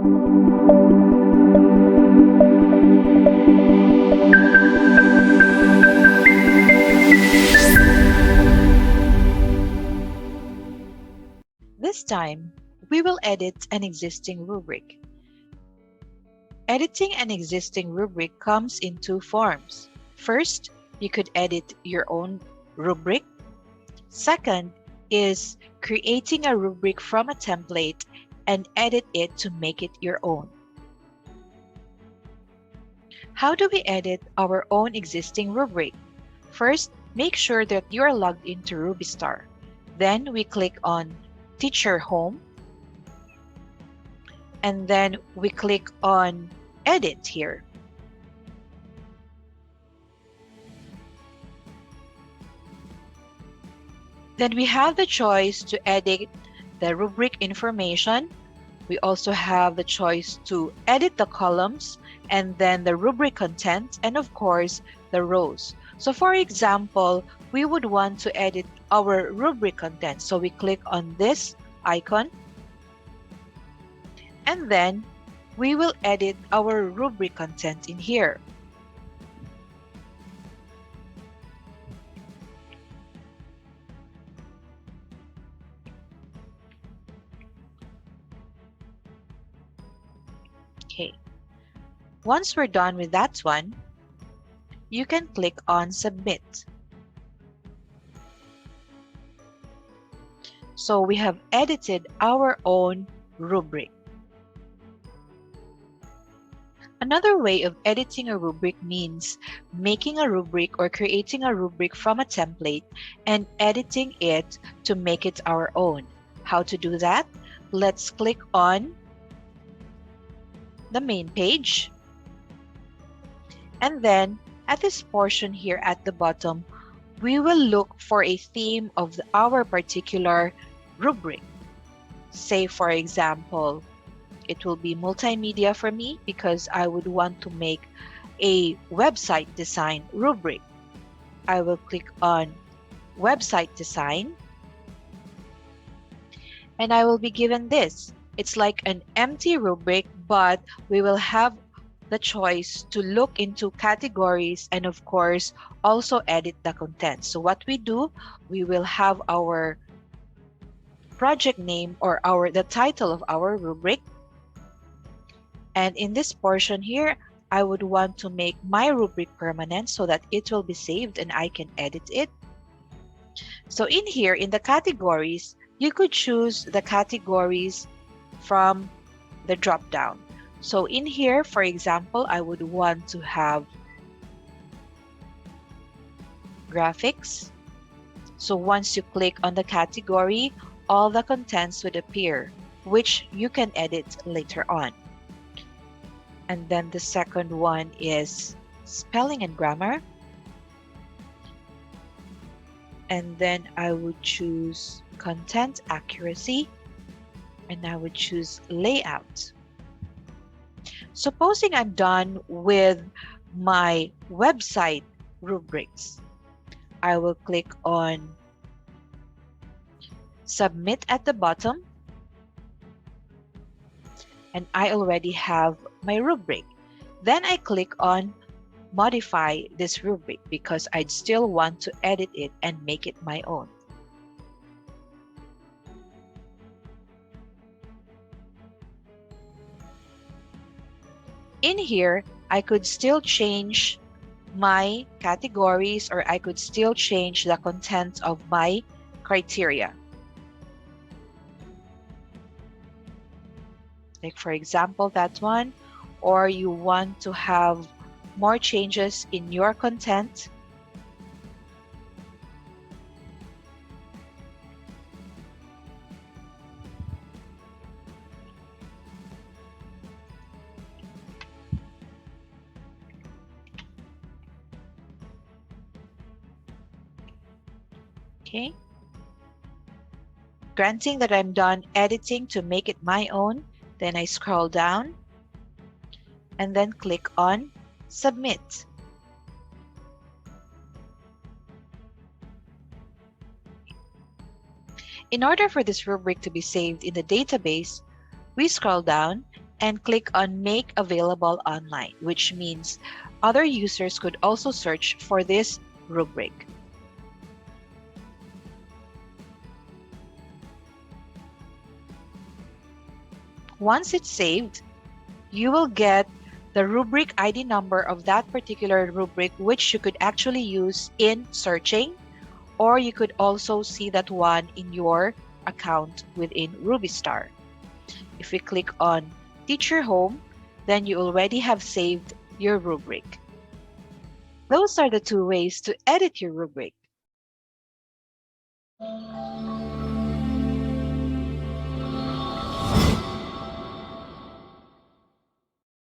This time, we will edit an existing rubric. Editing an existing rubric comes in two forms. First, you could edit your own rubric. Second is creating a rubric from a template and edit it to make it your own. How do we edit our own existing rubric? First, make sure that you are logged into RubyStar. Then we click on Teacher Home, and then we click on Edit here. Then we have the choice to edit the rubric information. We also have the choice to edit the columns and then the rubric content and of course the rows. So for example, we would want to edit our rubric content. So we click on this icon and then we will edit our rubric content in here. Okay. Once we're done with that one, you can click on Submit. So we have edited our own rubric. Another way of editing a rubric means making a rubric or creating a rubric from a template and editing it to make it our own. How to do that? Let's click on the main page. And then at this portion here at the bottom, we will look for a theme of our particular rubric. Say, for example, it will be multimedia for me because I would want to make a website design rubric. I will click on Website Design and I will be given this. It's like an empty rubric, but we will have the choice to look into categories and of course also edit the content. So what we do, we will have our project name or the title of our rubric. And in this portion here, I would want to make my rubric permanent so that it will be saved and I can edit it. So in here, in the categories, you could choose the categories from the drop down. So in here, for example, I would want to have graphics. So once you click on the category, all the contents would appear, which you can edit later on. And then the second one is spelling and grammar. And then I would choose content accuracy and I would choose layout. Supposing I'm done with my website rubrics, I will click on Submit at the bottom. And I already have my rubric. Then I click on Modify this rubric because I'd still want to edit it and make it my own. In here, I could still change my categories or I could still change the content of my criteria. Like for example, that one, or you want to have more changes in your content. Okay. Granting that I'm done editing to make it my own, then I scroll down and then click on Submit. In order for this rubric to be saved in the database, we scroll down and click on Make Available Online, which means other users could also search for this rubric. Once it's saved, you will get the rubric ID number of that particular rubric, which you could actually use in searching, or you could also see that one in your account within RubyStar. If we click on Teacher Home, then you already have saved your rubric. Those are the two ways to edit your rubric.